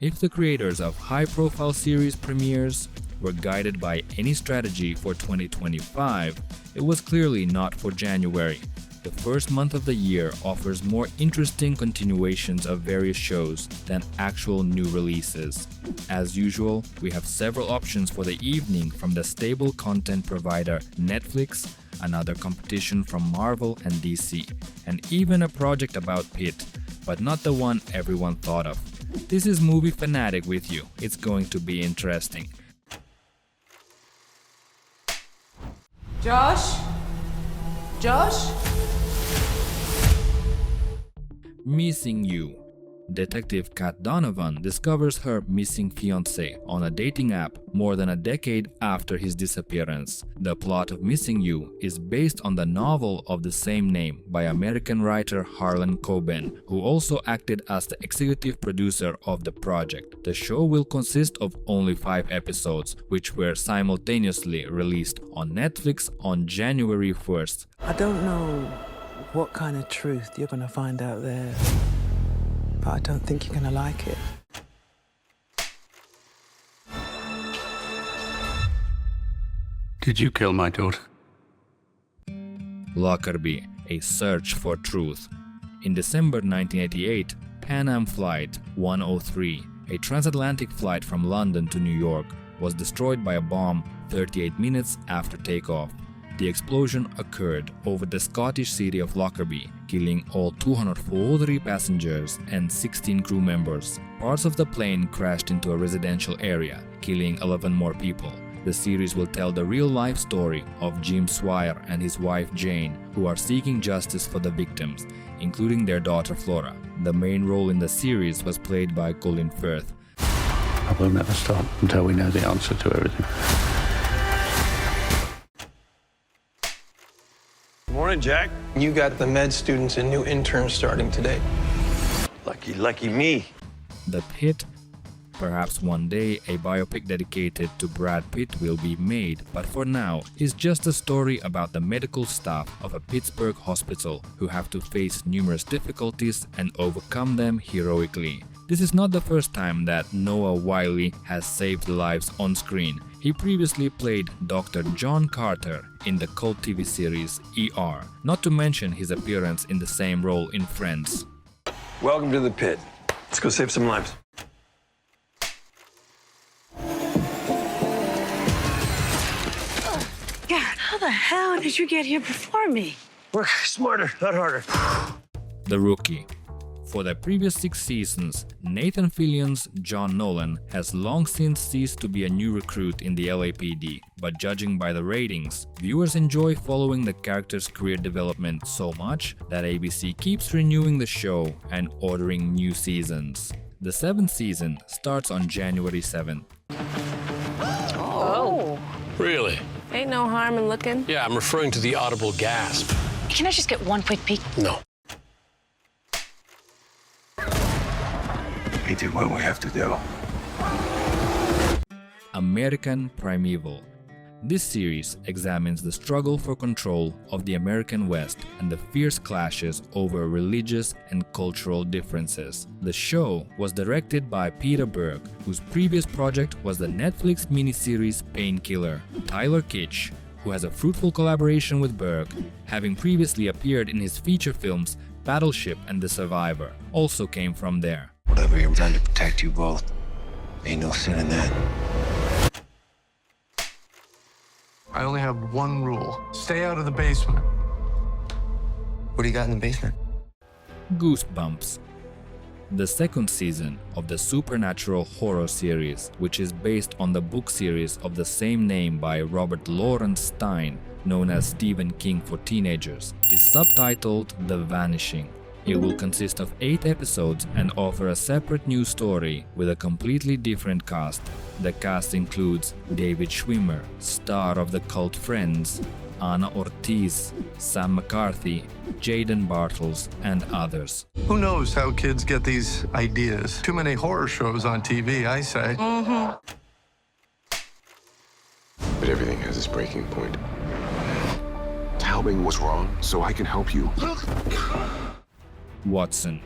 If the creators of high-profile series premieres were guided by any strategy for 2025, it was clearly not for January. The first month of the year offers more interesting continuations of various shows than actual new releases. As usual, we have several options for the evening from the stable content provider Netflix, another competition from Marvel and DC, and even a project about Pitt, but not the one everyone thought of. This is Movie Fanatic with you. It's going to be interesting. Josh? Josh? Missing You. Detective Kat Donovan discovers her missing fiancé on a dating app more than a decade after his disappearance. The plot of Missing You is based on the novel of the same name by American writer Harlan Coben, who also acted as the executive producer of the project. The show will consist of only 5 episodes, which were simultaneously released on Netflix on January 1st. I don't know what kind of truth you're gonna find out there, but I don't think you're gonna like it. Did you kill my daughter? Lockerbie, A Search for Truth. In December 1988, Pan Am Flight 103, a transatlantic flight from London to New York, was destroyed by a bomb 38 minutes after takeoff. The explosion occurred over the Scottish city of Lockerbie, killing all 243 passengers and 16 crew members. Parts of the plane crashed into a residential area, killing 11 more people. The series will tell the real-life story of Jim Swire and his wife Jane, who are seeking justice for the victims, including their daughter Flora. The main role in the series was played by Colin Firth. I will never stop until we know the answer to everything. Morning, Jack. You got the med students and new interns starting today. Lucky me. The Pitt. Perhaps one day a biopic dedicated to Brad Pitt will be made, but for now it's just a story about the medical staff of a Pittsburgh hospital who have to face numerous difficulties and overcome them heroically. This is not the first time that Noah Wyle has saved lives on screen. He previously played Dr. John Carter in the cult TV series ER, not to mention his appearance in the same role in Friends. Welcome to the Pit. Let's go save some lives. God, how the hell did you get here before me? Work smarter, not harder. The Rookie. For the previous 6 seasons, Nathan Fillion's John Nolan has long since ceased to be a new recruit in the LAPD, but judging by the ratings, viewers enjoy following the character's career development so much that ABC keeps renewing the show and ordering new seasons. The 7th season starts on January 7th. Oh. Really? Ain't no harm in looking. Yeah, I'm referring to the audible gasp. Can I just get one quick peek? No. We do what we have to do. American Primeval. This series examines the struggle for control of the American West and the fierce clashes over religious and cultural differences. The show was directed by Peter Berg, whose previous project was the Netflix miniseries Painkiller. Tyler Kitsch, who has a fruitful collaboration with Berg, having previously appeared in his feature films Battleship and The Survivor, also came from there. Whatever you've done to protect you both, ain't no sin in that. I only have one rule. Stay out of the basement. What do you got in the basement? Goosebumps. The 2nd season of the supernatural horror series, which is based on the book series of the same name by Robert Lawrence Stein, known as Stephen King for teenagers, is subtitled The Vanishing. It will consist of 8 episodes and offer a separate new story with a completely different cast. The cast includes David Schwimmer, star of the cult Friends, Anna Ortiz, Sam McCarthy, Jaden Bartles, and others. Who knows how kids get these ideas? Too many horror shows on TV, I say. But everything has its breaking point. Tell me what's wrong so I can help you. Watson.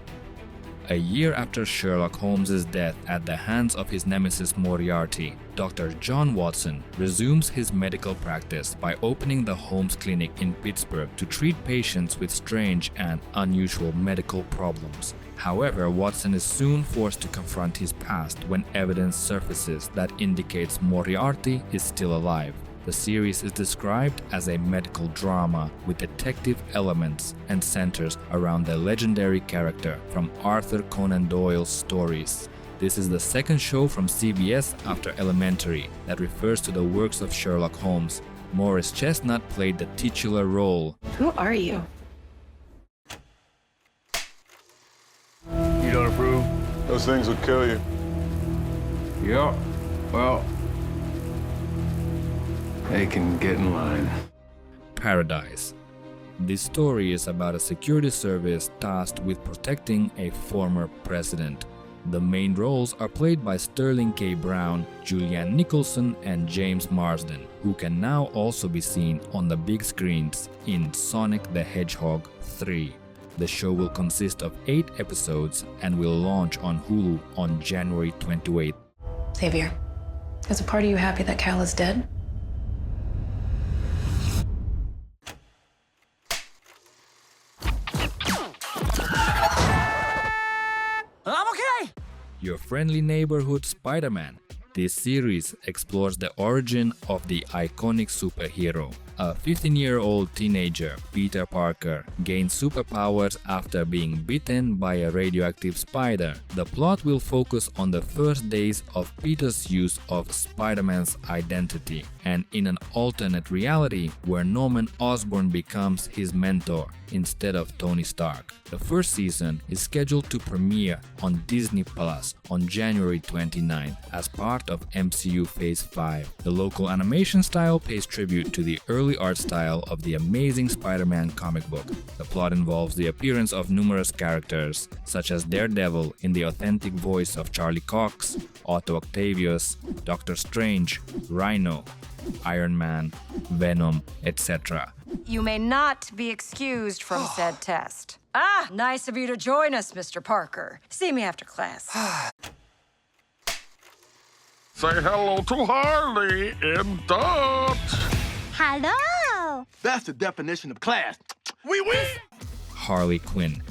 A year after Sherlock Holmes' death at the hands of his nemesis Moriarty, Dr. John Watson resumes his medical practice by opening the Holmes Clinic in Pittsburgh to treat patients with strange and unusual medical problems. However, Watson is soon forced to confront his past when evidence surfaces that indicates Moriarty is still alive. The series is described as a medical drama with detective elements and centers around the legendary character from Arthur Conan Doyle's stories. This is the second show from CBS after Elementary that refers to the works of Sherlock Holmes. Morris Chestnut played the titular role. Who are you? You don't approve? Those things would kill you. Yeah, well, they can get in line. Paradise. This story is about a security service tasked with protecting a former president. The main roles are played by Sterling K. Brown, Julianne Nicholson, and James Marsden, who can now also be seen on the big screens in Sonic the Hedgehog 3. The show will consist of 8 episodes and will launch on Hulu on January 28th. Xavier, is a part of you happy that Cal is dead? I'm okay! Your friendly neighborhood Spider-Man. This series explores the origin of the iconic superhero. A 15-year-old teenager, Peter Parker, gains superpowers after being bitten by a radioactive spider. The plot will focus on the first days of Peter's use of Spider-Man's identity, and in an alternate reality where Norman Osborn becomes his mentor instead of Tony Stark. The first season is scheduled to premiere on Disney Plus on January 29th as part of MCU Phase 5. The local animation style pays tribute to the early art style of the Amazing Spider-Man comic book. The plot involves the appearance of numerous characters, such as Daredevil in the authentic voice of Charlie Cox, Otto Octavius, Doctor Strange, Rhino, Iron Man, Venom, etc. You may not be excused from said test. Ah, nice of you to join us, Mr. Parker. See me after class. Say hello to Harley in Dutch. Hello! That's the definition of class. We win! Harley Quinn.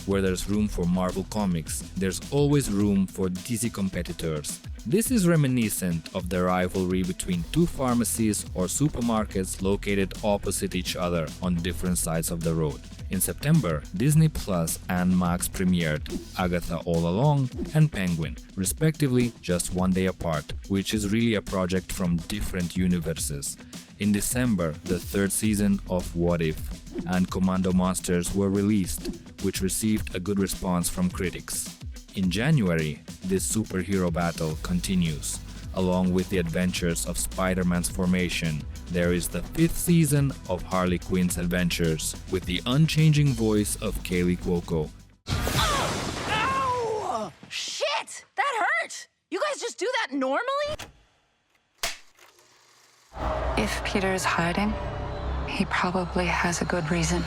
Where there's room for Marvel Comics, there's always room for DC competitors. This is reminiscent of the rivalry between two pharmacies or supermarkets located opposite each other on different sides of the road. In September, Disney Plus and Max premiered Agatha All Along and Penguin, respectively just one day apart, which is really a project from different universes. In December, the third season of What If and Commando Monsters were released, which received a good response from critics. In January, this superhero battle continues. Along with the adventures of Spider-Man's formation, there is the 5th season of Harley Quinn's adventures with the unchanging voice of Kaylee Cuoco. Ow! Shit! That hurt! You guys just do that normally? If Peter is hiding, he probably has a good reason.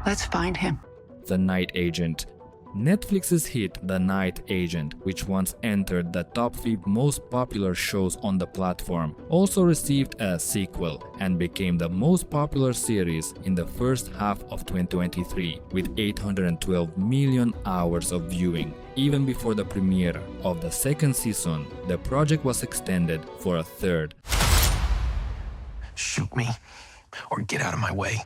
Let's find him. The Night Agent. Netflix's hit The Night Agent, which once entered the top 5 most popular shows on the platform, also received a sequel and became the most popular series in the first half of 2023 with 812 million hours of viewing. Even before the premiere of the second season, the project was extended for a third. Shoot me, or get out of my way.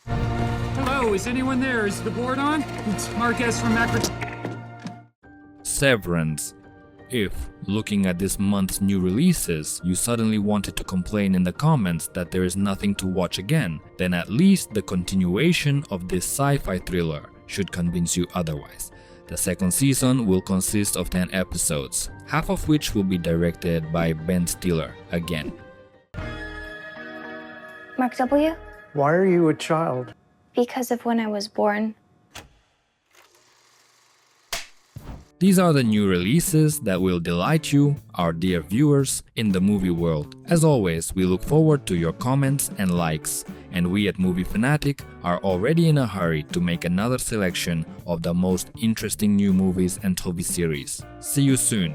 Hello, is anyone there? Is the board on? It's Marquez from Macro. Severance. If, looking at this month's new releases, you suddenly wanted to complain in the comments that there is nothing to watch again, then at least the continuation of this sci-fi thriller should convince you otherwise. The second season will consist of 10 episodes, half of which will be directed by Ben Stiller again. Mark W? Why are you a child? Because of when I was born. These are the new releases that will delight you, our dear viewers, in the movie world. As always, we look forward to your comments and likes, and we at Movie Fanatic are already in a hurry to make another selection of the most interesting new movies and TV series. See you soon!